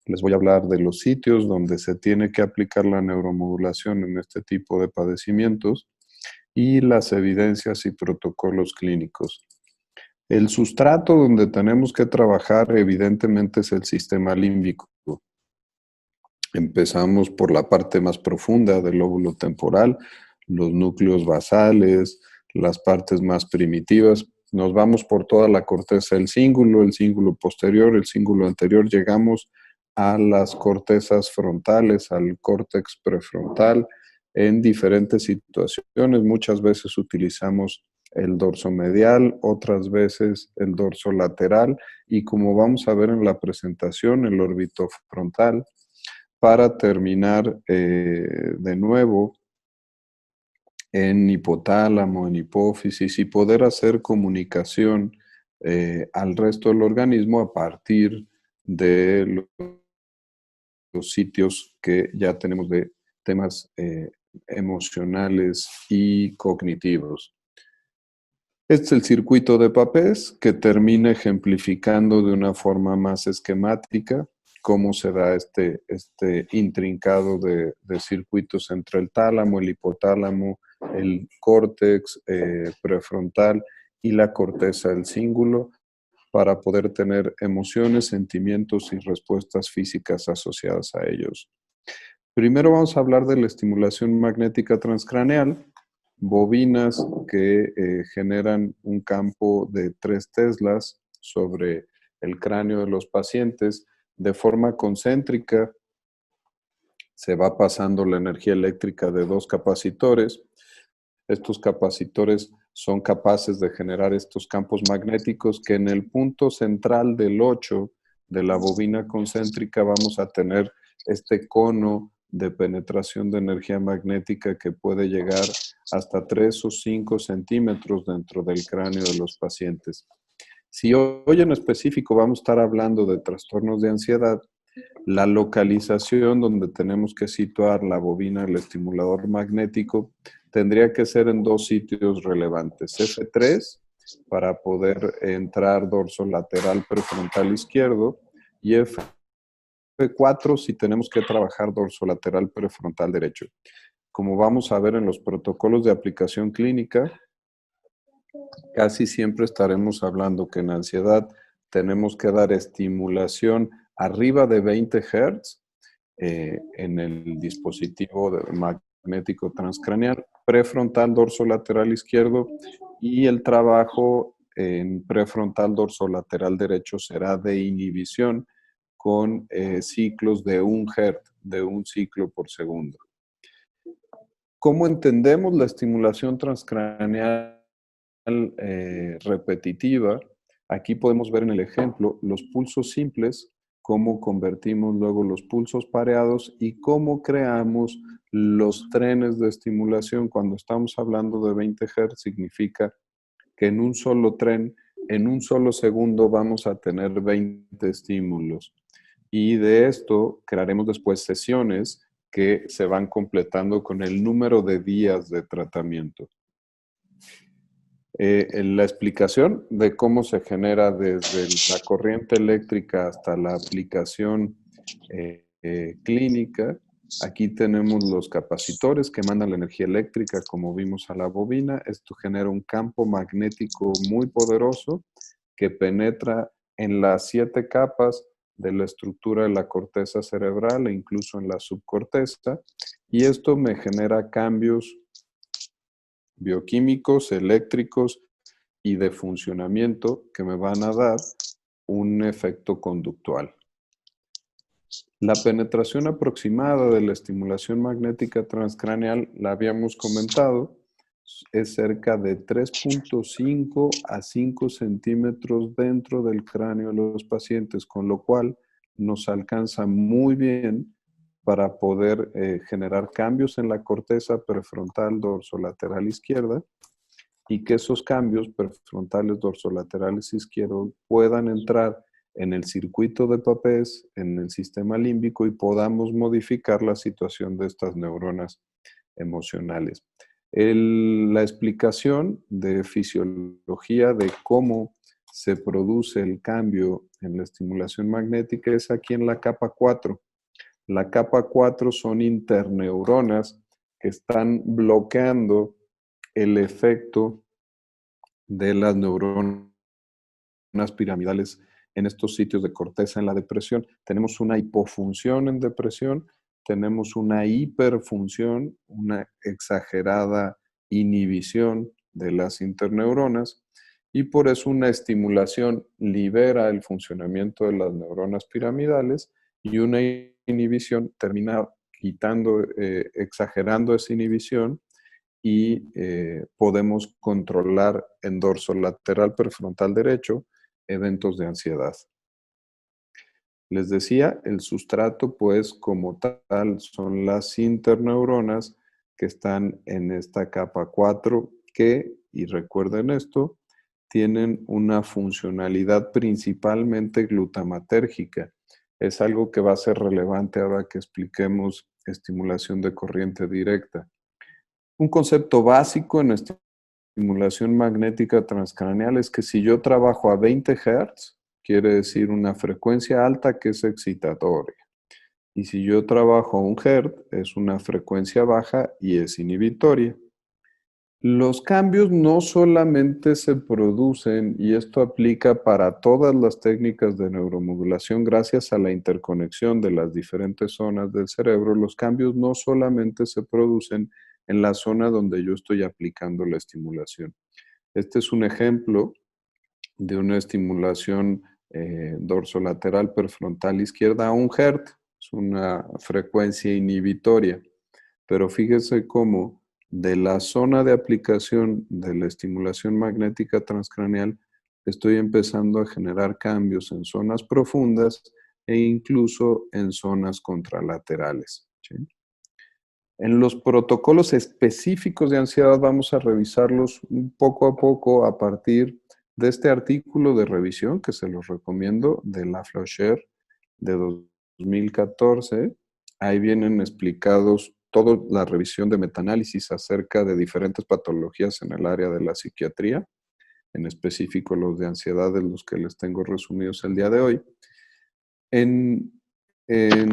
Les voy a hablar de los sitios donde se tiene que aplicar la neuromodulación en este tipo de padecimientos y las evidencias y protocolos clínicos. El sustrato donde tenemos que trabajar evidentemente es el sistema límbico. Empezamos por la parte más profunda del lóbulo temporal, los núcleos basales, las partes más primitivas. Nos vamos por toda la corteza del cíngulo, el cíngulo posterior, el cíngulo anterior. Llegamos a las cortezas frontales, al córtex prefrontal en diferentes situaciones. Muchas veces utilizamos el dorso medial, otras veces el dorso lateral y como vamos a ver en la presentación, el orbitofrontal para terminar de nuevo en hipotálamo, en hipófisis y poder hacer comunicación al resto del organismo a partir de los sitios que ya tenemos de temas emocionales y cognitivos. Este es el circuito de Papez que termina ejemplificando de una forma más esquemática cómo se da este intrincado de circuitos entre el tálamo, el hipotálamo, el córtex prefrontal y la corteza del cíngulo para poder tener emociones, sentimientos y respuestas físicas asociadas a ellos. Primero vamos a hablar de la estimulación magnética transcraneal, bobinas que generan un campo de 3 teslas sobre el cráneo de los pacientes de forma concéntrica. Se va pasando la energía eléctrica de 2 capacitores. Estos capacitores son capaces de generar estos campos magnéticos que en el punto central del 8 de la bobina concéntrica vamos a tener este cono de penetración de energía magnética que puede llegar hasta 3 o 5 centímetros dentro del cráneo de los pacientes. Si hoy en específico vamos a estar hablando de trastornos de ansiedad, la localización donde tenemos que situar la bobina del estimulador magnético tendría que ser en 2 sitios relevantes. F3 para poder entrar dorso lateral prefrontal izquierdo y F4 si tenemos que trabajar dorso lateral prefrontal derecho. Como vamos a ver en los protocolos de aplicación clínica, casi siempre estaremos hablando que en ansiedad tenemos que dar estimulación arriba de 20 Hz en el dispositivo magnético transcraneal, prefrontal dorsolateral izquierdo y el trabajo en prefrontal dorsolateral derecho será de inhibición con ciclos de 1 Hz, de 1 ciclo por segundo. ¿Cómo entendemos la estimulación transcraneal repetitiva? Aquí podemos ver en el ejemplo los pulsos simples, cómo convertimos luego los pulsos pareados y cómo creamos los trenes de estimulación. Cuando estamos hablando de 20 Hz significa que en un solo tren, en un solo segundo vamos a tener 20 estímulos. Y de esto crearemos después sesiones que se van completando con el número de días de tratamiento. En la explicación de cómo se genera desde la corriente eléctrica hasta la aplicación clínica, aquí tenemos los capacitores que mandan la energía eléctrica, como vimos a la bobina. Esto genera un campo magnético muy poderoso que penetra en las 7 capas de la estructura de la corteza cerebral e incluso en la subcorteza. Y esto me genera cambios bioquímicos, eléctricos y de funcionamiento que me van a dar un efecto conductual. La penetración aproximada de la estimulación magnética transcraneal, la habíamos comentado, es cerca de 3.5 a 5 centímetros dentro del cráneo de los pacientes, con lo cual nos alcanza muy bien para poder generar cambios en la corteza prefrontal dorsolateral izquierda y que esos cambios prefrontales dorsolaterales izquierdos puedan entrar en el circuito de Papez, en el sistema límbico y podamos modificar la situación de estas neuronas emocionales. La explicación de fisiología de cómo se produce el cambio en la estimulación magnética es aquí en la capa 4. La capa 4 son interneuronas que están bloqueando el efecto de las neuronas piramidales en estos sitios de corteza en la depresión. Tenemos una hipofunción en depresión, tenemos una hiperfunción, una exagerada inhibición de las interneuronas y por eso una estimulación libera el funcionamiento de las neuronas piramidales y una inhibición termina quitando, exagerando esa inhibición y podemos controlar en dorso lateral prefrontal derecho eventos de ansiedad. Les decía, el sustrato, pues, como tal, son las interneuronas que están en esta capa 4 que, y recuerden esto, tienen una funcionalidad principalmente glutamatérgica. Es algo que va a ser relevante ahora que expliquemos estimulación de corriente directa. Un concepto básico en estimulación magnética transcraneal es que si yo trabajo a 20 Hz, quiere decir una frecuencia alta que es excitatoria. Y si yo trabajo a 1 Hz, es una frecuencia baja y es inhibitoria. Los cambios no solamente se producen, y esto aplica para todas las técnicas de neuromodulación, gracias a la interconexión de las diferentes zonas del cerebro, los cambios no solamente se producen en la zona donde yo estoy aplicando la estimulación. Este es un ejemplo de una estimulación dorsolateral prefrontal izquierda a 1 Hz, es una frecuencia inhibitoria, pero fíjese cómo de la zona de aplicación de la estimulación magnética transcraneal estoy empezando a generar cambios en zonas profundas e incluso en zonas contralaterales, ¿sí? En los protocolos específicos de ansiedad vamos a revisarlos poco a poco a partir de este artículo de revisión que se los recomiendo de Lafleur de 2014. Ahí vienen explicados toda la revisión de metaanálisis acerca de diferentes patologías en el área de la psiquiatría, en específico los de ansiedad, de los que les tengo resumidos el día de hoy. En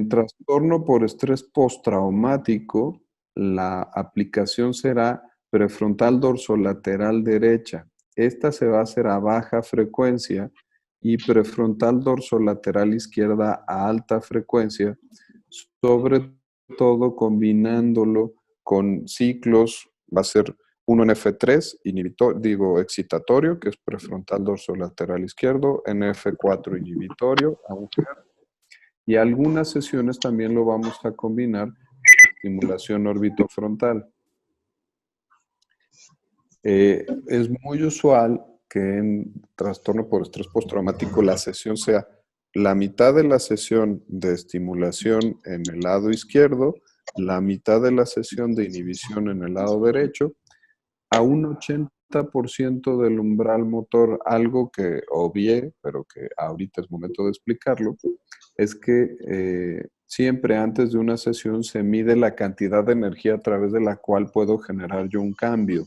trastorno por estrés postraumático, la aplicación será prefrontal dorsolateral derecha. Esta se va a hacer a baja frecuencia y prefrontal dorsolateral izquierda a alta frecuencia, sobre todo combinándolo con ciclos, va a ser uno en F3, excitatorio, que es prefrontal dorsolateral izquierdo, en F4 inhibitorio, y algunas sesiones también lo vamos a combinar con estimulación orbitofrontal. Es muy usual que en trastorno por estrés postraumático la sesión sea la mitad de la sesión de estimulación en el lado izquierdo, la mitad de la sesión de inhibición en el lado derecho, a un 80% del umbral motor. Algo que obvié, pero que ahorita es momento de explicarlo, es que siempre antes de una sesión se mide la cantidad de energía a través de la cual puedo generar yo un cambio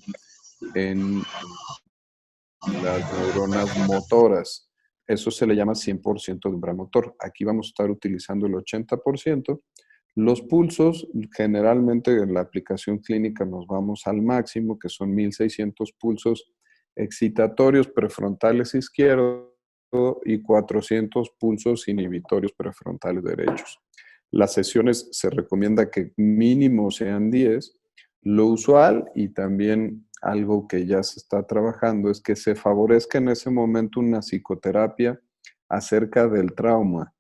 en las neuronas motoras. Eso se le llama 100% de umbral motor. Aquí vamos a estar utilizando el 80%. Los pulsos, generalmente en la aplicación clínica nos vamos al máximo, que son 1600 pulsos excitatorios prefrontales izquierdos y 400 pulsos inhibitorios prefrontales derechos. Las sesiones se recomienda que mínimo sean 10. Lo usual y también algo que ya se está trabajando es que se favorezca en ese momento una psicoterapia acerca del trauma.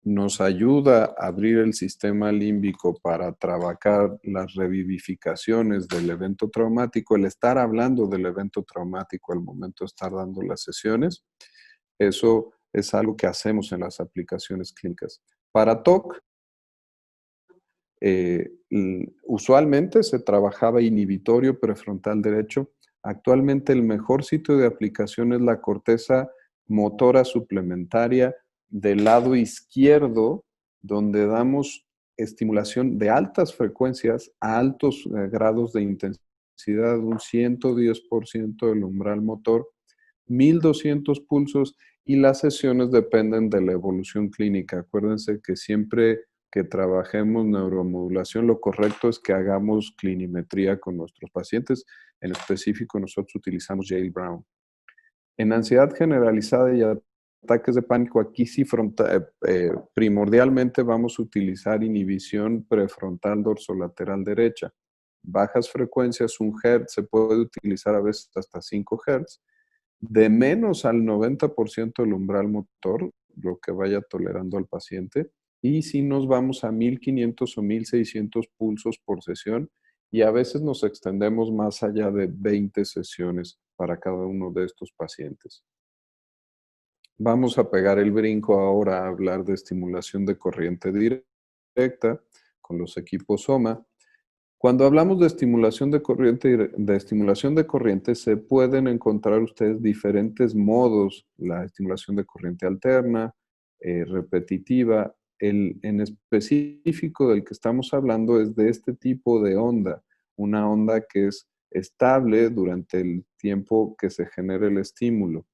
Nos ayuda a abrir el sistema límbico para trabajar las revivificaciones del evento traumático, el estar hablando del evento traumático al momento de estar dando las sesiones. Eso es algo que hacemos en las aplicaciones clínicas. Para TOC, usualmente se trabajaba inhibitorio prefrontal derecho. Actualmente el mejor sitio de aplicación es la corteza motora suplementaria del lado izquierdo, donde damos estimulación de altas frecuencias a altos grados de intensidad, un 110% del umbral motor, 1200 pulsos y las sesiones dependen de la evolución clínica. Acuérdense que siempre que trabajemos neuromodulación, lo correcto es que hagamos clinimetría con nuestros pacientes. En específico, nosotros utilizamos Yale Brown. En ansiedad generalizada y ataques de pánico, aquí sí primordialmente vamos a utilizar inhibición prefrontal dorsolateral derecha. Bajas frecuencias, 1 Hz, se puede utilizar a veces hasta 5 Hz. De menos al 90% del umbral motor, lo que vaya tolerando al paciente. Y si nos vamos a 1500 o 1600 pulsos por sesión, y a veces nos extendemos más allá de 20 sesiones para cada uno de estos pacientes. Vamos a pegar el brinco ahora a hablar de estimulación de corriente directa con los equipos SOMA. Cuando hablamos de estimulación de corriente, se pueden encontrar ustedes diferentes modos, la estimulación de corriente alterna, repetitiva. En específico del que estamos hablando es de este tipo de onda, una onda que es estable durante el tiempo que se genera el estímulo.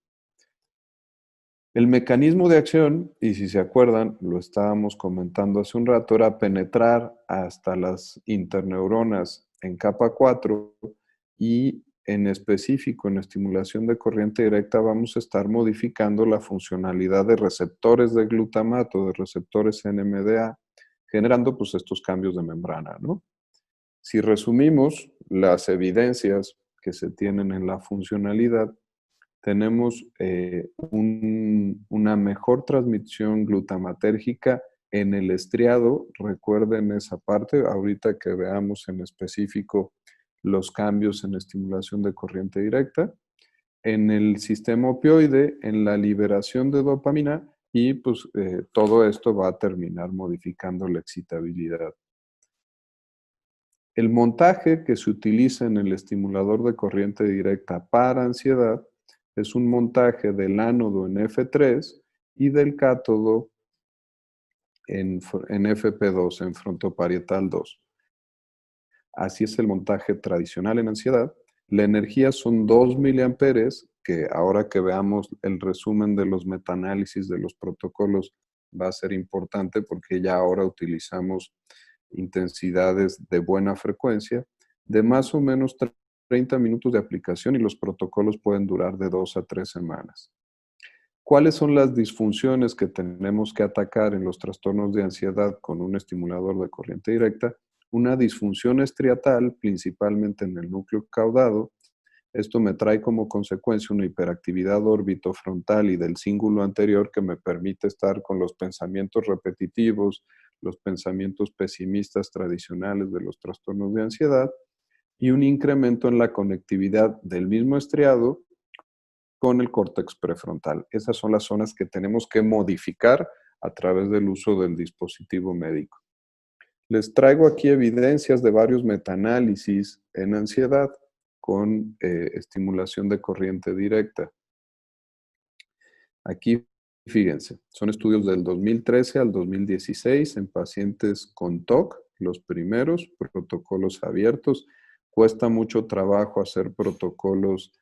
El mecanismo de acción, y si se acuerdan, lo estábamos comentando hace un rato, era penetrar hasta las interneuronas en capa 4 y en específico en estimulación de corriente directa vamos a estar modificando la funcionalidad de receptores de glutamato, de receptores NMDA, generando pues estos cambios de membrana, ¿no? Si resumimos las evidencias que se tienen en la funcionalidad, tenemos una mejor transmisión glutamatérgica en el estriado. Recuerden esa parte, ahorita que veamos en específico los cambios en estimulación de corriente directa, en el sistema opioide, en la liberación de dopamina y pues todo esto va a terminar modificando la excitabilidad. El montaje que se utiliza en el estimulador de corriente directa para ansiedad es un montaje del ánodo en F3 y del cátodo en FP2, en frontoparietal 2. Así es el montaje tradicional en ansiedad. La energía son 2 miliamperes, que ahora que veamos el resumen de los metaanálisis de los protocolos va a ser importante porque ya ahora utilizamos intensidades de buena frecuencia, de más o menos 30 minutos de aplicación y los protocolos pueden durar de 2 a 3 semanas. ¿Cuáles son las disfunciones que tenemos que atacar en los trastornos de ansiedad con un estimulador de corriente directa? Una disfunción estriatal, principalmente en el núcleo caudado. Esto me trae como consecuencia una hiperactividad orbitofrontal y del cíngulo anterior que me permite estar con los pensamientos repetitivos, los pensamientos pesimistas tradicionales de los trastornos de ansiedad y un incremento en la conectividad del mismo estriado con el córtex prefrontal. Esas son las zonas que tenemos que modificar a través del uso del dispositivo médico. Les traigo aquí evidencias de varios metaanálisis en ansiedad con estimulación de corriente directa. Aquí, fíjense, son estudios del 2013 al 2016 en pacientes con TOC, los primeros, protocolos abiertos. Cuesta mucho trabajo hacer protocolos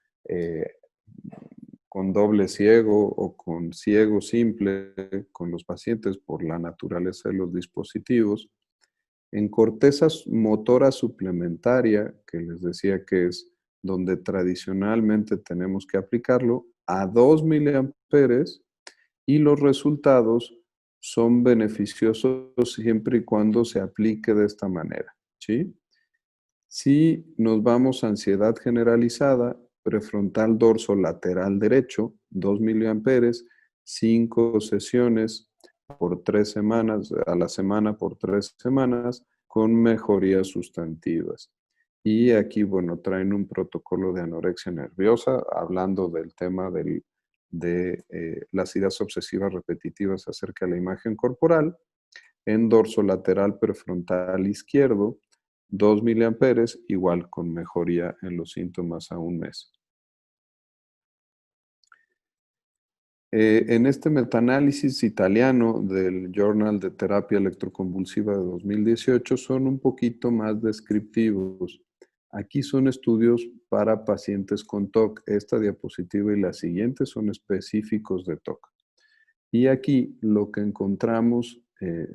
con doble ciego o con ciego simple con los pacientes por la naturaleza de los dispositivos. En corteza motora suplementaria, que les decía que es donde tradicionalmente tenemos que aplicarlo, a 2 miliamperes y los resultados son beneficiosos siempre y cuando se aplique de esta manera, ¿sí? Si nos vamos a ansiedad generalizada, prefrontal dorso lateral derecho, 2 miliamperes, 5 sesiones por 3 semanas, a la semana por 3 semanas, con mejorías sustantivas. Y aquí, bueno, traen un protocolo de anorexia nerviosa, hablando del tema de las ideas obsesivas repetitivas acerca de la imagen corporal, en dorso lateral prefrontal izquierdo, 2 miliamperes, igual con mejoría en los síntomas a un mes. En este metaanálisis italiano del Journal de Terapia Electroconvulsiva de 2018 son un poquito más descriptivos. Aquí son estudios para pacientes con TOC. Esta diapositiva y la siguiente son específicos de TOC. Y aquí lo que encontramos,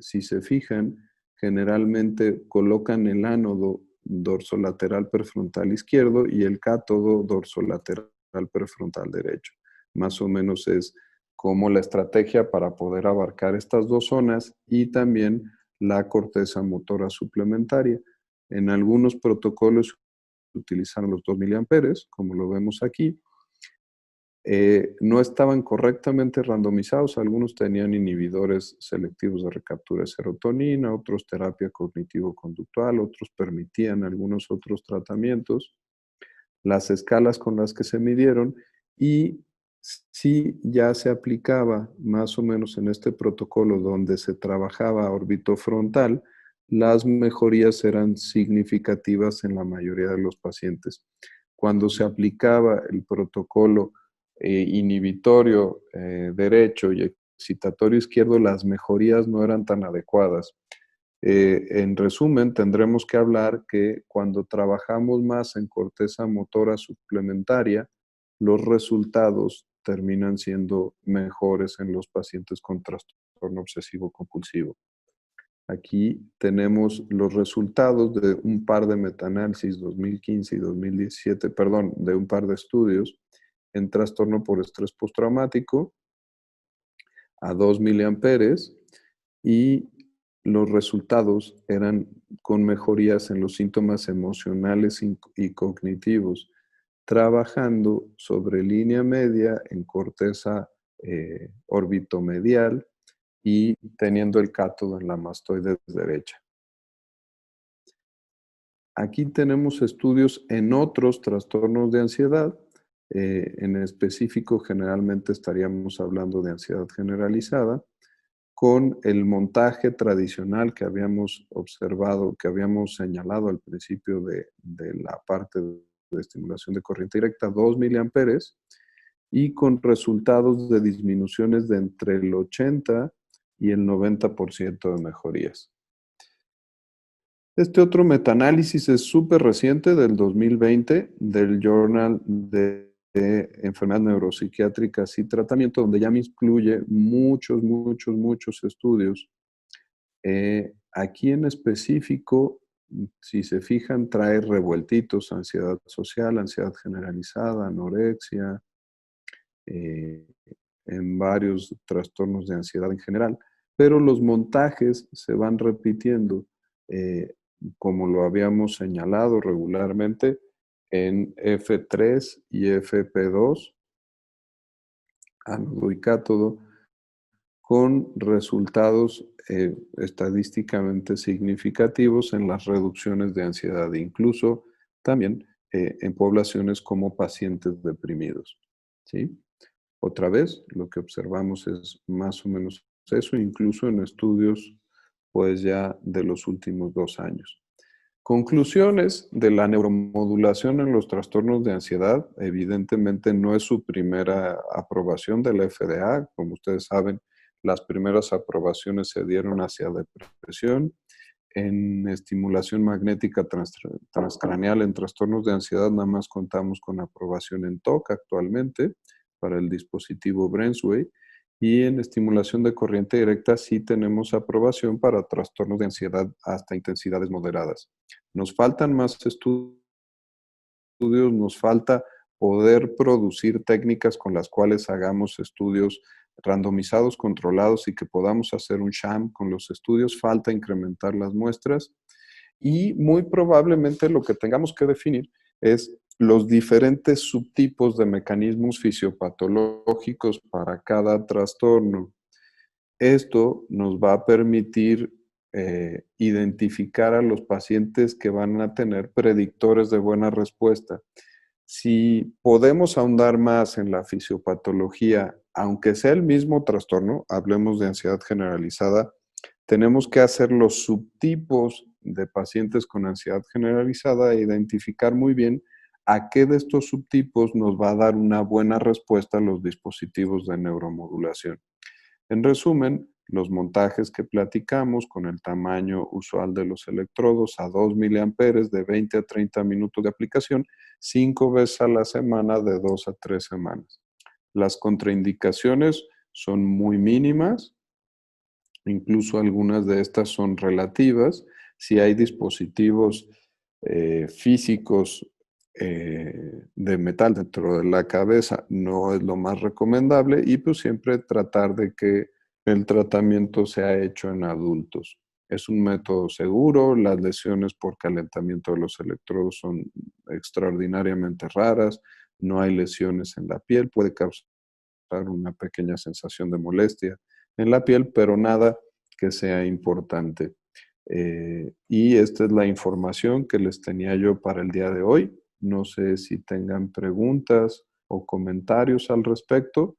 si se fijan, generalmente colocan el ánodo dorsolateral prefrontal izquierdo y el cátodo dorsolateral prefrontal derecho. Más o menos es como la estrategia para poder abarcar estas dos zonas y también la corteza motora suplementaria. En algunos protocolos utilizaron los 2 miliamperes, como lo vemos aquí. No estaban correctamente randomizados, algunos tenían inhibidores selectivos de recaptura de serotonina, otros terapia cognitivo-conductual, otros permitían algunos otros tratamientos, las escalas con las que se midieron y si ya se aplicaba más o menos en este protocolo donde se trabajaba orbitofrontal, las mejorías eran significativas en la mayoría de los pacientes. Cuando se aplicaba el protocolo inhibitorio derecho y excitatorio izquierdo, las mejorías no eran tan adecuadas. En resumen, tendremos que hablar que cuando trabajamos más en corteza motora suplementaria, los resultados terminan siendo mejores en los pacientes con trastorno obsesivo compulsivo. Aquí tenemos los resultados de un par de metaanálisis 2015 y 2017, perdón, de un par de estudios en trastorno por estrés postraumático a 2 miliamperes y los resultados eran con mejorías en los síntomas emocionales y cognitivos, trabajando sobre línea media en corteza orbitomedial y teniendo el cátodo en la mastoide derecha. Aquí tenemos estudios en otros trastornos de ansiedad. En específico, generalmente estaríamos hablando de ansiedad generalizada, con el montaje tradicional que habíamos observado, que habíamos señalado al principio de la parte de estimulación de corriente directa, 2 miliamperes, y con resultados de disminuciones de entre el 80 y el 90% de mejorías. Este otro metaanálisis es súper reciente, del 2020, del Journal de Enfermedades Neuropsiquiátricas y Tratamiento, donde ya me incluye muchos estudios. Aquí en específico, si se fijan, trae revueltitos, ansiedad social, ansiedad generalizada, anorexia, eh, en varios trastornos de ansiedad en general, pero los montajes se van repitiendo, como lo habíamos señalado regularmente, en F3 y FP2, ánodo y cátodo, con resultados estadísticamente significativos en las reducciones de ansiedad, incluso también en poblaciones como pacientes deprimidos. ¿Sí? Otra vez, lo que observamos es más o menos eso, incluso en estudios pues ya de los últimos 2 años. Conclusiones de la neuromodulación en los trastornos de ansiedad. Evidentemente no es su primera aprobación de la FDA. Como ustedes saben, las primeras aprobaciones se dieron hacia depresión. En estimulación magnética transcraneal en trastornos de ansiedad nada más contamos con aprobación en TOC actualmente para el dispositivo Brainsway. Y en estimulación de corriente directa sí tenemos aprobación para trastornos de ansiedad hasta intensidades moderadas. Nos faltan más estudios, nos falta poder producir técnicas con las cuales hagamos estudios randomizados, controlados y que podamos hacer un sham con los estudios. Falta incrementar las muestras y muy probablemente lo que tengamos que definir es los diferentes subtipos de mecanismos fisiopatológicos para cada trastorno. Esto nos va a permitir identificar a los pacientes que van a tener predictores de buena respuesta. Si podemos ahondar más en la fisiopatología, aunque sea el mismo trastorno, hablemos de ansiedad generalizada, tenemos que hacer los subtipos de pacientes con ansiedad generalizada e identificar muy bien a qué de estos subtipos nos va a dar una buena respuesta a los dispositivos de neuromodulación. En resumen, los montajes que platicamos con el tamaño usual de los electrodos a 2 miliamperes de 20 a 30 minutos de aplicación, 5 veces a la semana de 2 a 3 semanas. Las contraindicaciones son muy mínimas, incluso algunas de estas son relativas. Si hay dispositivos físicos de metal dentro de la cabeza, no es lo más recomendable y pues siempre tratar de que el tratamiento sea hecho en adultos. Es un método seguro, las lesiones por calentamiento de los electrodos son extraordinariamente raras, no hay lesiones en la piel, puede causar una pequeña sensación de molestia en la piel, pero nada que sea importante. Y esta es la información que les tenía yo para el día de hoy. No sé si tengan preguntas o comentarios al respecto.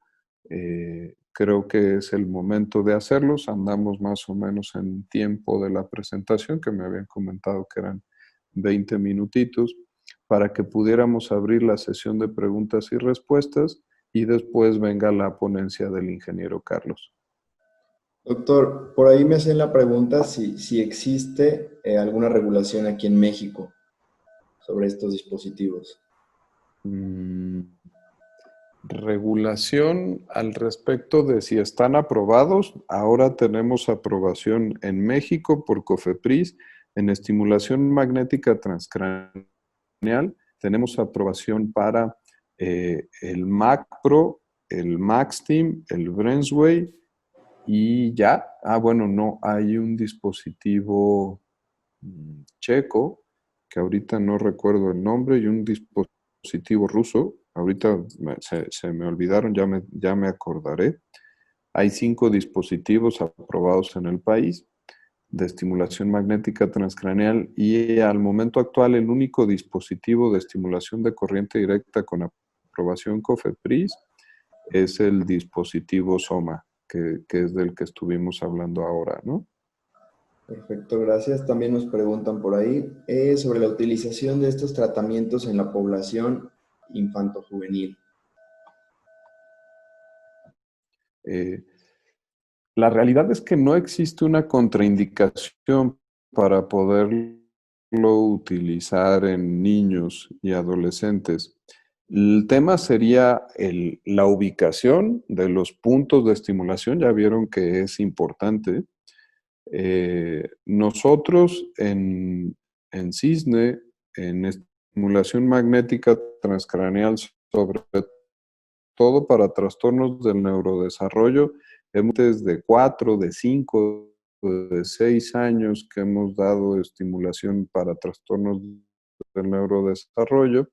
Creo que es el momento de hacerlos. Andamos más o menos en tiempo de la presentación, que me habían comentado que eran 20 minutitos, para que pudiéramos abrir la sesión de preguntas y respuestas y después venga la ponencia del ingeniero Carlos. Doctor, por ahí me hacen la pregunta si existe alguna regulación aquí en México sobre estos dispositivos. Mm, regulación al respecto de si están aprobados. Ahora tenemos aprobación en México por COFEPRIS en estimulación magnética transcranial. Tenemos aprobación para el Mac Pro, el MaxTeam, el Brensway y ya. Bueno, no, hay un dispositivo checo, que ahorita no recuerdo el nombre, y un dispositivo ruso, ahorita se me olvidaron, ya me acordaré. Hay 5 dispositivos aprobados en el país de estimulación magnética transcraneal y al momento actual el único dispositivo de estimulación de corriente directa con aprobación COFEPRIS es el dispositivo SOMA, que es del que estuvimos hablando ahora, ¿no? Perfecto, gracias. También nos preguntan por ahí sobre la utilización de estos tratamientos en la población infanto-juvenil. Eh, La realidad es que no existe una contraindicación para poderlo utilizar en niños y adolescentes. El tema sería la ubicación de los puntos de estimulación. Ya vieron que es importante. Nosotros en CISNE, en estimulación magnética transcraneal, sobre todo para trastornos del neurodesarrollo, hemos de 4, de 5, de 6 años que hemos dado estimulación para trastornos del neurodesarrollo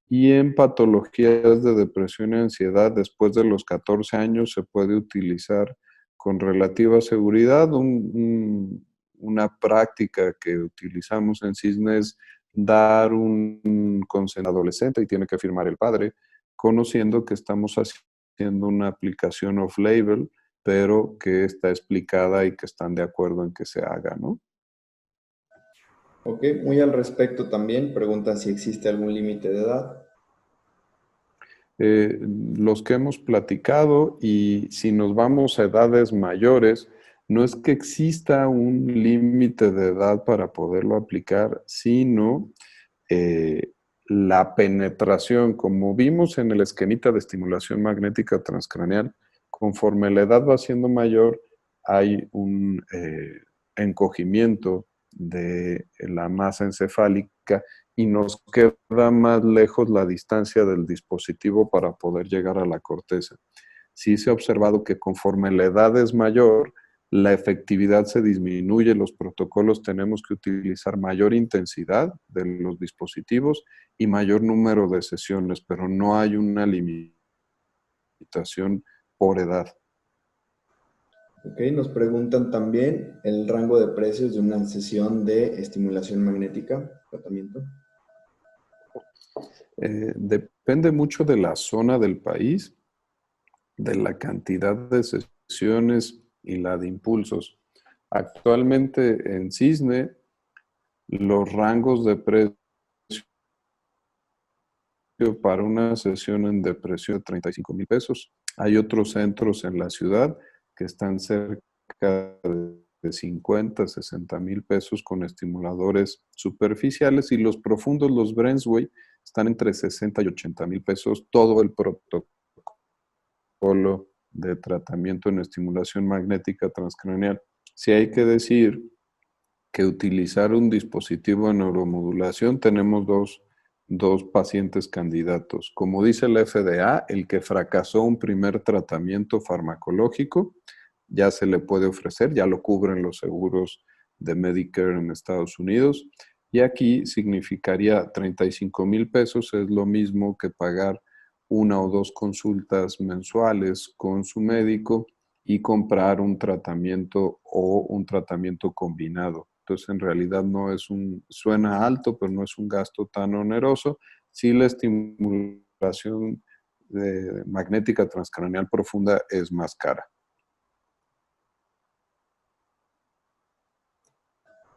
y en patologías de depresión y ansiedad después de los 14 años se puede utilizar con relativa seguridad. Una práctica que utilizamos en CISNE es dar un consent adolescente y tiene que firmar el padre, conociendo que estamos haciendo una aplicación off-label, pero que está explicada y que están de acuerdo en que se haga, ¿no? Ok, muy al respecto también, preguntan si existe algún límite de edad. Los que hemos platicado y si nos vamos a edades mayores, no es que exista un límite de edad para poderlo aplicar, sino eh, la penetración, como vimos en el esquemita de estimulación magnética transcraneal, conforme la edad va siendo mayor, hay un encogimiento de la masa encefálica y nos queda más lejos la distancia del dispositivo para poder llegar a la corteza. Sí se ha observado que conforme la edad es mayor, la efectividad se disminuye, los protocolos tenemos que utilizar mayor intensidad de los dispositivos y mayor número de sesiones, pero no hay una limitación por edad. Ok, nos preguntan también el rango de precios de una sesión de estimulación magnética, tratamiento. Depende mucho de la zona del país, de la cantidad de sesiones y la de impulsos. Actualmente en Cisne, los rangos de precio para una sesión en depresión de 35,000 pesos. Hay otros centros en la ciudad que están cerca de 50, 60 mil pesos con estimuladores superficiales, y los profundos, los BrainsWay, están entre 60 y 80 mil pesos todo el protocolo de tratamiento en estimulación magnética transcraneal. Si hay que decir que utilizar un dispositivo de neuromodulación, tenemos dos pacientes candidatos. Como dice la FDA, el que fracasó un primer tratamiento farmacológico, ya se le puede ofrecer, ya lo cubren los seguros de Medicare en Estados Unidos, y aquí significaría 35 mil pesos, es lo mismo que pagar una o dos consultas mensuales con su médico y comprar un tratamiento o un tratamiento combinado. Entonces, en realidad no es suena alto, pero no es un gasto tan oneroso. Sí, la estimulación magnética transcraneal profunda es más cara.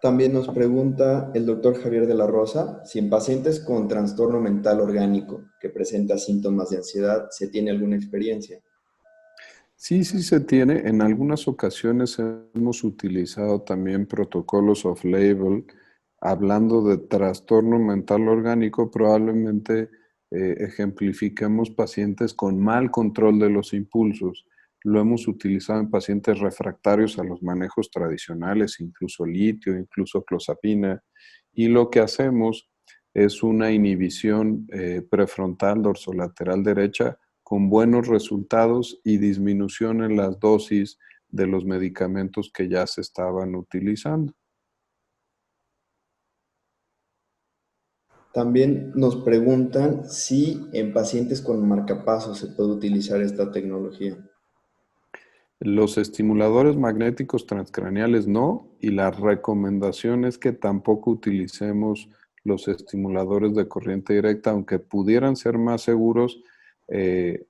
También nos pregunta el doctor Javier de la Rosa si en pacientes con trastorno mental orgánico que presenta síntomas de ansiedad se tiene alguna experiencia. Sí, sí se tiene. En algunas ocasiones hemos utilizado también protocolos off-label. Hablando de trastorno mental orgánico, probablemente ejemplifiquemos pacientes con mal control de los impulsos. Lo hemos utilizado en pacientes refractarios a los manejos tradicionales, incluso litio, incluso clozapina. Y lo que hacemos es una inhibición prefrontal dorsolateral derecha con buenos resultados y disminución en las dosis de los medicamentos que ya se estaban utilizando. También nos preguntan si en pacientes con marcapasos se puede utilizar esta tecnología. Los estimuladores magnéticos transcraneales no, y la recomendación es que tampoco utilicemos los estimuladores de corriente directa, aunque pudieran ser más seguros. eh,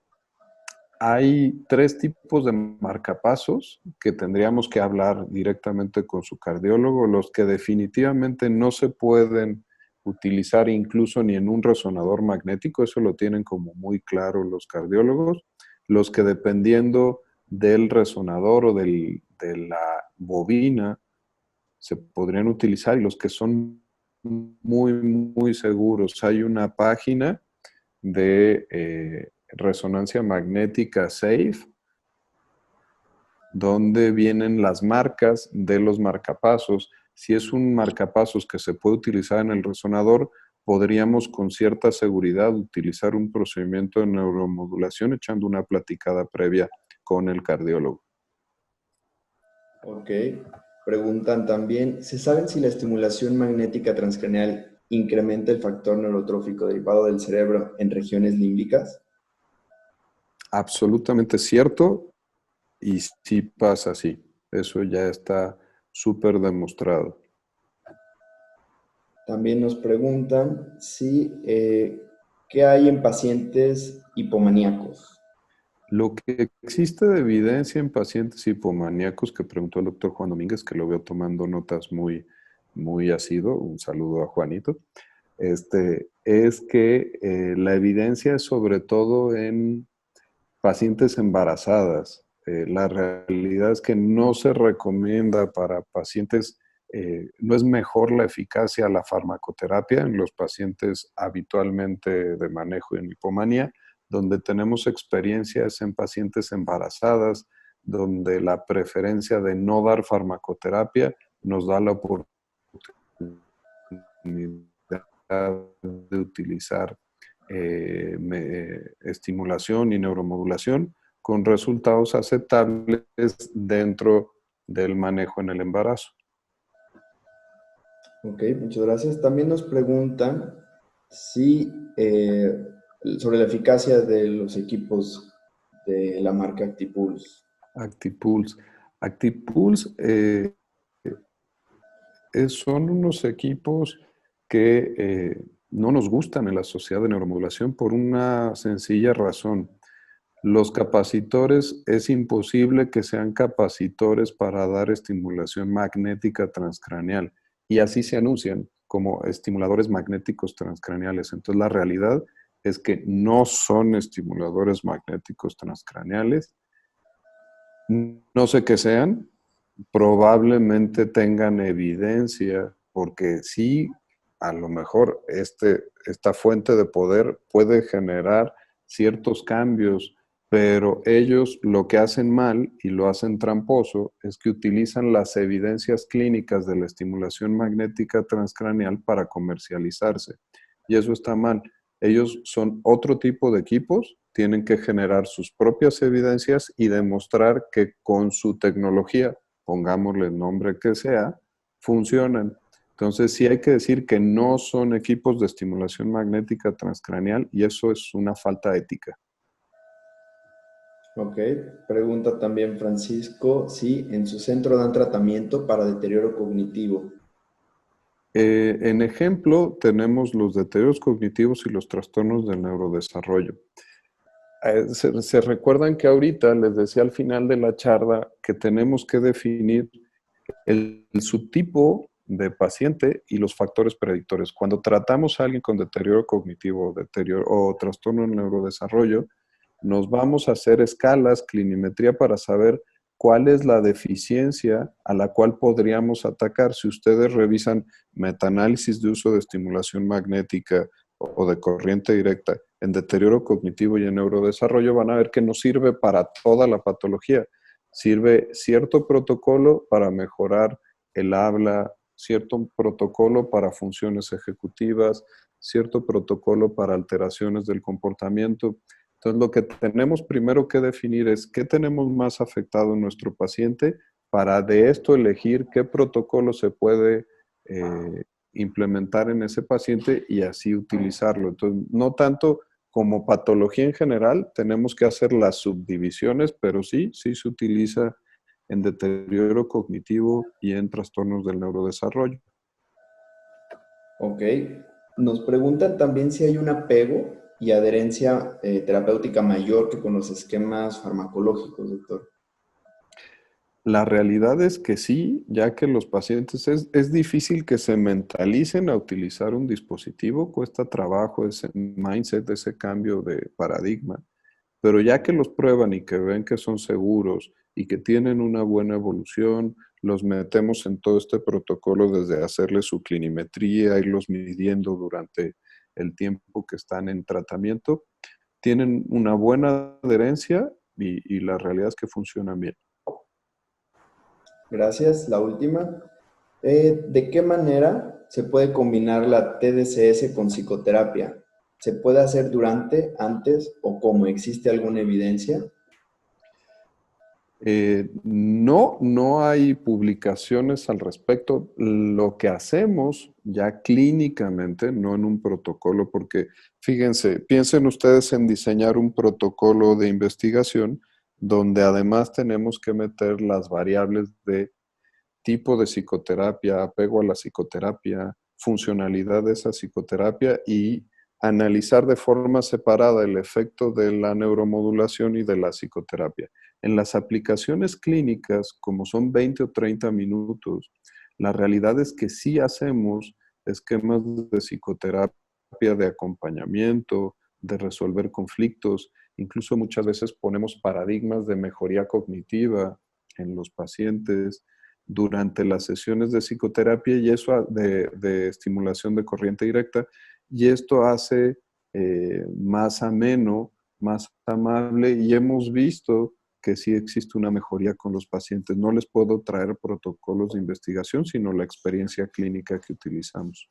Hay tres tipos de marcapasos que tendríamos que hablar directamente con su cardiólogo, los que definitivamente no se pueden utilizar incluso ni en un resonador magnético, eso lo tienen como muy claro los cardiólogos, los que dependiendo del resonador o de la bobina se podrían utilizar, y los que son muy, muy seguros. Hay una página de resonancia magnética SAFE, donde vienen las marcas de los marcapasos. Si es un marcapasos que se puede utilizar en el resonador, podríamos con cierta seguridad utilizar un procedimiento de neuromodulación echando una platicada previa con el cardiólogo. Ok. Preguntan también, ¿se saben si la estimulación magnética transcraneal incrementa el factor neurotrófico derivado del cerebro en regiones límbicas? Absolutamente cierto, y sí pasa así. Eso ya está súper demostrado. También nos preguntan si, ¿qué hay en pacientes hipomaníacos? Lo que existe de evidencia en pacientes hipomaníacos, que preguntó el doctor Juan Domínguez, que lo veo tomando notas muy, muy asiduo, un saludo a Juanito, es que la evidencia es sobre todo en pacientes embarazadas. La realidad es que no se recomienda para pacientes, no es mejor la eficacia de la farmacoterapia en los pacientes habitualmente de manejo en hipomanía, donde tenemos experiencias en pacientes embarazadas, donde la preferencia de no dar farmacoterapia nos da la oportunidad de utilizar estimulación y neuromodulación con resultados aceptables dentro del manejo en el embarazo. Ok, muchas gracias. También nos preguntan si sobre la eficacia de los equipos de la marca Actipulse. Actipulse. Actipulse son unos equipos que no nos gustan en la sociedad de neuromodulación por una sencilla razón. Los capacitores, es imposible que sean capacitores para dar estimulación magnética transcraneal, y así se anuncian como estimuladores magnéticos transcraneales. Entonces la realidad es que no son estimuladores magnéticos transcraneales. No sé qué sean, probablemente tengan evidencia, porque sí, a lo mejor esta fuente de poder puede generar ciertos cambios, pero ellos lo que hacen mal y lo hacen tramposo es que utilizan las evidencias clínicas de la estimulación magnética transcraneal para comercializarse. Y eso está mal. Ellos son otro tipo de equipos, tienen que generar sus propias evidencias y demostrar que con su tecnología, pongámosle el nombre que sea, funcionan. Entonces sí hay que decir que no son equipos de estimulación magnética transcraneal y eso es una falta ética. Ok, pregunta también Francisco si en su centro dan tratamiento para deterioro cognitivo. En ejemplo, tenemos los deterioros cognitivos y los trastornos del neurodesarrollo. Se recuerdan que ahorita les decía al final de la charla que tenemos que definir el subtipo de paciente y los factores predictores. Cuando tratamos a alguien con deterioro cognitivo o trastorno del neurodesarrollo, nos vamos a hacer escalas, clinimetría para saber cuál es la deficiencia a la cual podríamos atacar. Si ustedes revisan metaanálisis de uso de estimulación magnética o de corriente directa en deterioro cognitivo y en neurodesarrollo, van a ver que no sirve para toda la patología. Sirve cierto protocolo para mejorar el habla, cierto protocolo para funciones ejecutivas, cierto protocolo para alteraciones del comportamiento. Entonces, lo que tenemos primero que definir es qué tenemos más afectado en nuestro paciente para de esto elegir qué protocolo se puede implementar en ese paciente y así utilizarlo. Entonces, no tanto como patología en general, tenemos que hacer las subdivisiones, pero sí se utiliza en deterioro cognitivo y en trastornos del neurodesarrollo. Ok, nos preguntan también si hay un apego y adherencia terapéutica mayor que con los esquemas farmacológicos, doctor. La realidad es que sí, ya que los pacientes es difícil que se mentalicen a utilizar un dispositivo, cuesta trabajo ese mindset, ese cambio de paradigma, pero ya que los prueban y que ven que son seguros y que tienen una buena evolución, los metemos en todo este protocolo desde hacerles su clinimetría, irlos midiendo durante el tiempo que están en tratamiento, tienen una buena adherencia y la realidad es que funcionan bien. Gracias. La última. ¿De qué manera se puede combinar la TDCS con psicoterapia? ¿Se puede hacer durante, antes o cómo? ¿Existe alguna evidencia? No hay publicaciones al respecto. Lo que hacemos ya clínicamente, no en un protocolo, porque fíjense, piensen ustedes en diseñar un protocolo de investigación donde además tenemos que meter las variables de tipo de psicoterapia, apego a la psicoterapia, funcionalidad de esa psicoterapia y analizar de forma separada el efecto de la neuromodulación y de la psicoterapia. En las aplicaciones clínicas, como son 20 o 30 minutos, la realidad es que sí hacemos esquemas de psicoterapia, de acompañamiento, de resolver conflictos, incluso muchas veces ponemos paradigmas de mejoría cognitiva en los pacientes durante las sesiones de psicoterapia y eso de estimulación de corriente directa, y esto hace más ameno, más amable, y hemos visto que sí existe una mejoría con los pacientes. No les puedo traer protocolos de investigación, sino la experiencia clínica que utilizamos.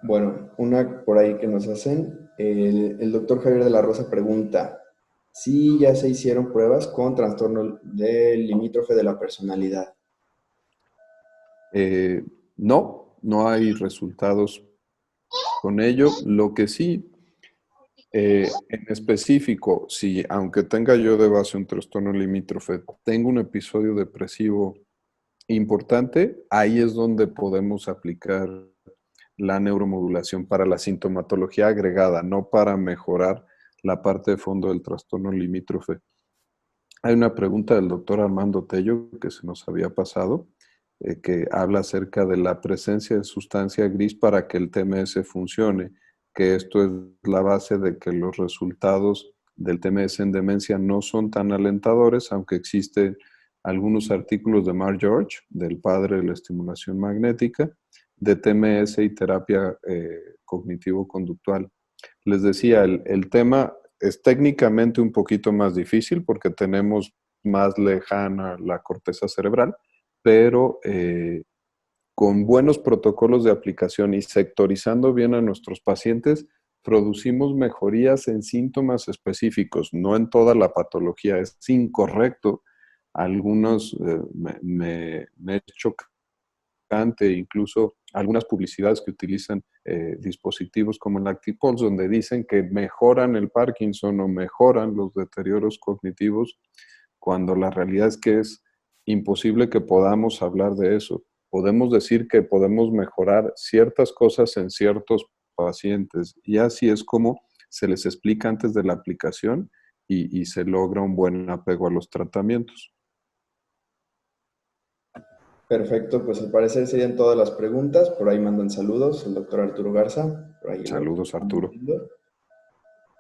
Bueno, una por ahí que nos hacen. El doctor Javier de la Rosa pregunta si ya se hicieron pruebas con trastorno del limítrofe de la personalidad. Eh, no hay resultados con ello. Lo que sí, en específico, si aunque tenga yo de base un trastorno limítrofe, tengo un episodio depresivo importante, ahí es donde podemos aplicar la neuromodulación para la sintomatología agregada, no para mejorar la parte de fondo del trastorno limítrofe. Hay una pregunta del doctor Armando Tello que se nos había pasado, que habla acerca de la presencia de sustancia gris para que el TMS funcione, que esto es la base de que los resultados del TMS en demencia no son tan alentadores, aunque existen algunos artículos de Mark George, del padre de la estimulación magnética, de TMS y terapia cognitivo-conductual. Les decía, el tema es técnicamente un poquito más difícil porque tenemos más lejana la corteza cerebral, pero con buenos protocolos de aplicación y sectorizando bien a nuestros pacientes, producimos mejorías en síntomas específicos, no en toda la patología. Es incorrecto. Algunos me he chocante, incluso algunas publicidades que utilizan dispositivos como el ActiPulse, donde dicen que mejoran el Parkinson o mejoran los deterioros cognitivos, cuando la realidad es que es imposible que podamos hablar de eso. Podemos decir que podemos mejorar ciertas cosas en ciertos pacientes y así es como se les explica antes de la aplicación y se logra un buen apego a los tratamientos. Perfecto, pues al parecer serían todas las preguntas. Por ahí mandan saludos el doctor Arturo Garza. Por ahí lo Saludos, estamos Arturo. viendo.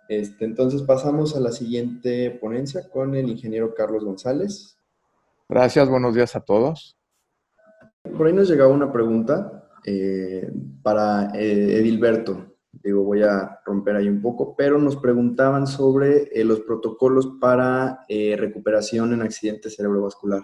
Entonces pasamos a la siguiente ponencia con el ingeniero Carlos González. Gracias, buenos días a todos. Por ahí nos llegaba una pregunta para Edilberto. Digo, voy a romper ahí un poco, pero nos preguntaban sobre los protocolos para recuperación en accidente cerebrovascular.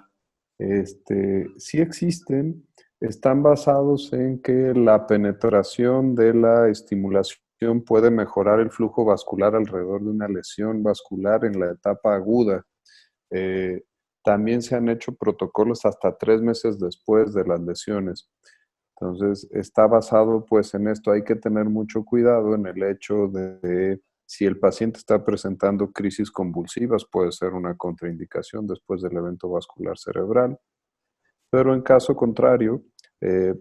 Sí existen, están basados en que la penetración de la estimulación puede mejorar el flujo vascular alrededor de una lesión vascular en la etapa aguda. Eh, También se han hecho protocolos hasta 3 meses después de las lesiones. Entonces, está basado pues en esto. Hay que tener mucho cuidado en el hecho de si el paciente está presentando crisis convulsivas, puede ser una contraindicación después del evento vascular cerebral, pero en caso contrario,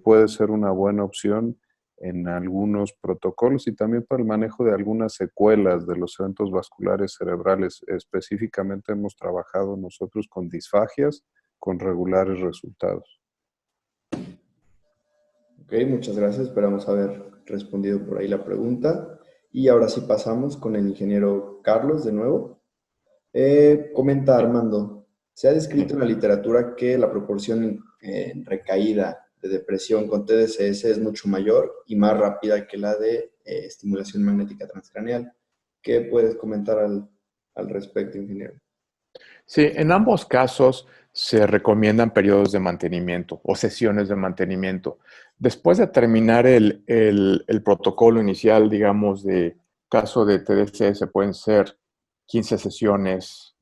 puede ser una buena opción en algunos protocolos y también para el manejo de algunas secuelas de los eventos vasculares cerebrales. Específicamente hemos trabajado nosotros con disfagias con regulares resultados. Ok, muchas gracias. Esperamos haber respondido por ahí la pregunta. Y ahora sí pasamos con el ingeniero Carlos de nuevo. Comenta Armando, se ha descrito en la literatura que la proporción en recaída de depresión con TDCS es mucho mayor y más rápida que la de estimulación magnética transcraneal. ¿Qué puedes comentar al respecto, ingeniero? Sí, en ambos casos se recomiendan periodos de mantenimiento o sesiones de mantenimiento. Después de terminar el protocolo inicial, digamos, de caso de TDCS, pueden ser 15 sesiones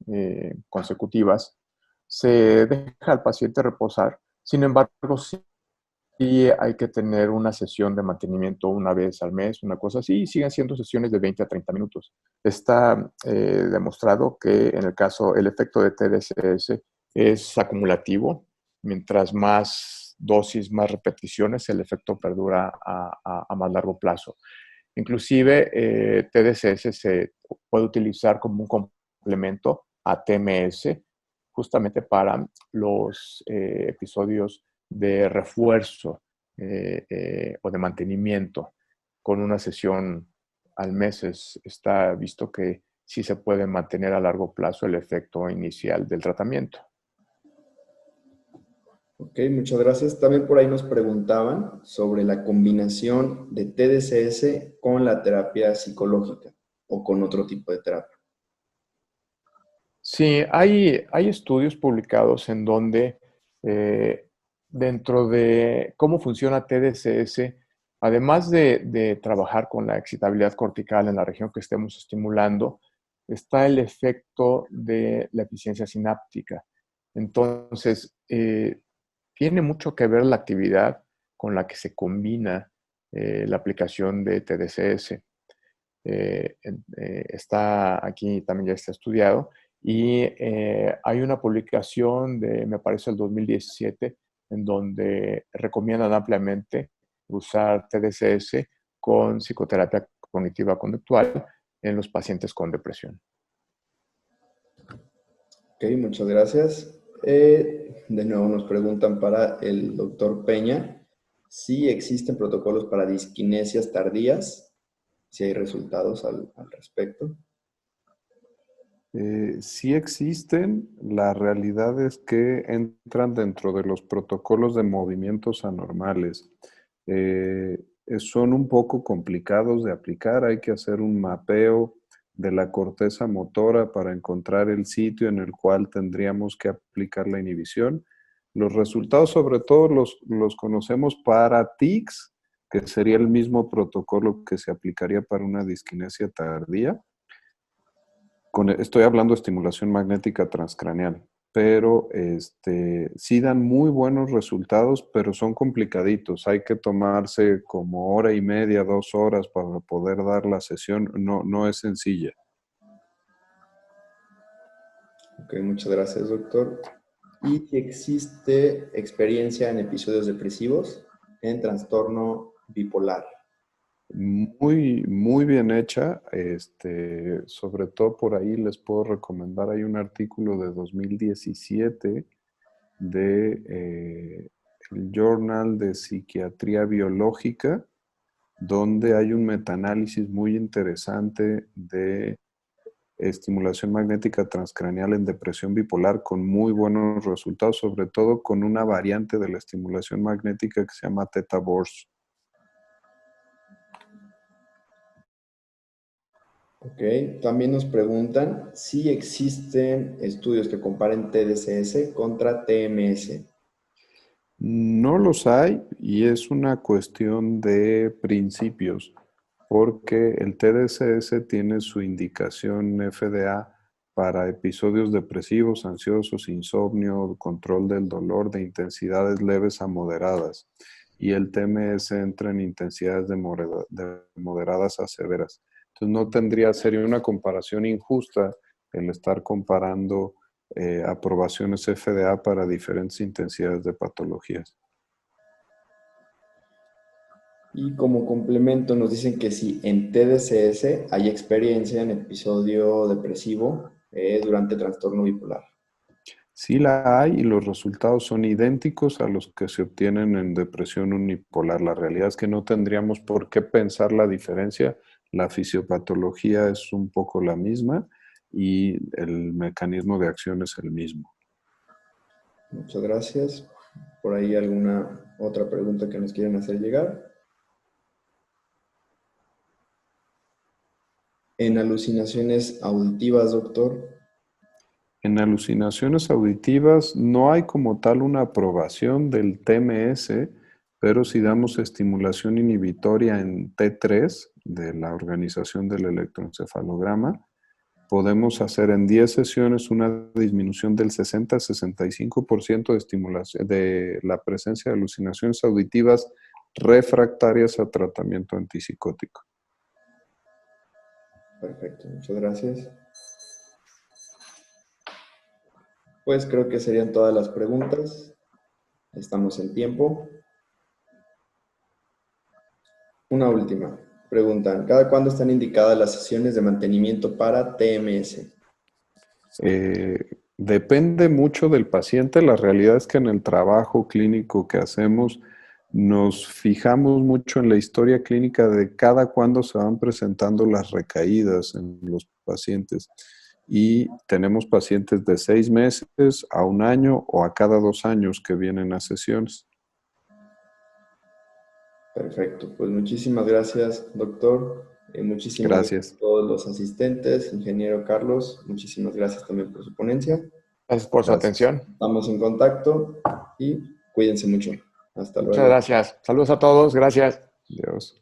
consecutivas, se deja al paciente reposar. Sin embargo, sí hay que tener una sesión de mantenimiento una vez al mes, una cosa así, y siguen siendo sesiones de 20 a 30 minutos. Está demostrado que en el caso, el efecto de TDCS es acumulativo. Mientras más dosis, más repeticiones, el efecto perdura a más largo plazo. Inclusive, TDCS se puede utilizar como un complemento a TMS, justamente para los episodios de refuerzo o de mantenimiento. Con una sesión al mes está visto que sí se puede mantener a largo plazo el efecto inicial del tratamiento. Ok, muchas gracias. También por ahí nos preguntaban sobre la combinación de TDCS con la terapia psicológica o con otro tipo de terapia. Sí, hay estudios publicados en donde dentro de cómo funciona TDCS, además de trabajar con la excitabilidad cortical en la región que estemos estimulando, está el efecto de la eficiencia sináptica. Entonces, tiene mucho que ver la actividad con la que se combina la aplicación de TDCS. Está aquí, también ya está estudiado, y hay una publicación de, me parece, el 2017, en donde recomiendan ampliamente usar TDCS con psicoterapia cognitiva conductual en los pacientes con depresión. Ok, muchas gracias. De nuevo nos preguntan para el doctor Peña si existen protocolos para disquinesias tardías, si hay resultados al respecto. Sí existen, la realidad es que entran dentro de los protocolos de movimientos anormales. Son un poco complicados de aplicar, hay que hacer un mapeo de la corteza motora para encontrar el sitio en el cual tendríamos que aplicar la inhibición. Los resultados sobre todo los conocemos para tics, que sería el mismo protocolo que se aplicaría para una disquinesia tardía. Estoy hablando de estimulación magnética transcraneal, pero sí dan muy buenos resultados, pero son complicaditos. Hay que tomarse como hora y media, 2 horas para poder dar la sesión. No, no es sencilla. Ok, muchas gracias, doctor. ¿Y si existe experiencia en episodios depresivos en trastorno bipolar? Muy, muy bien hecha. Sobre todo por ahí les puedo recomendar, hay un artículo de 2017 de el Journal de Psiquiatría Biológica, donde hay un metaanálisis muy interesante de estimulación magnética transcraneal en depresión bipolar con muy buenos resultados, sobre todo con una variante de la estimulación magnética que se llama Theta Burst. Ok, también nos preguntan si existen estudios que comparen TDCS contra TMS. No los hay y es una cuestión de principios, porque el TDCS tiene su indicación FDA para episodios depresivos, ansiosos, insomnio, control del dolor de intensidades leves a moderadas, y el TMS entra en intensidades de moderadas a severas. Entonces no sería una comparación injusta el estar comparando aprobaciones FDA para diferentes intensidades de patologías. Y como complemento nos dicen que si en TDCS hay experiencia en episodio depresivo durante trastorno bipolar. Sí la hay y los resultados son idénticos a los que se obtienen en depresión unipolar. La realidad es que no tendríamos por qué pensar la diferencia. La fisiopatología es un poco la misma y el mecanismo de acción es el mismo. Muchas gracias. ¿Por ahí alguna otra pregunta que nos quieren hacer llegar? En alucinaciones auditivas, doctor. En alucinaciones auditivas no hay como tal una aprobación del TMS, pero si damos estimulación inhibitoria en T3 de la Organización del Electroencefalograma, podemos hacer en 10 sesiones una disminución del 60-65% de estimulación de la presencia de alucinaciones auditivas refractarias a tratamiento antipsicótico. Perfecto, muchas gracias. Pues creo que serían todas las preguntas. Estamos en tiempo. Una última. Preguntan, ¿cada cuándo están indicadas las sesiones de mantenimiento para TMS? Depende mucho del paciente. La realidad es que en el trabajo clínico que hacemos nos fijamos mucho en la historia clínica de cada cuándo se van presentando las recaídas en los pacientes. Y tenemos pacientes de 6 meses a 1 año o a cada 2 años que vienen a sesiones. Perfecto, pues muchísimas gracias, doctor. Muchísimas gracias Gracias. a todos los asistentes, ingeniero Carlos, muchísimas gracias también por su ponencia. Gracias por su Gracias. atención. Estamos en contacto y cuídense mucho. Hasta Muchas luego. gracias. Saludos a todos. Gracias. Adiós.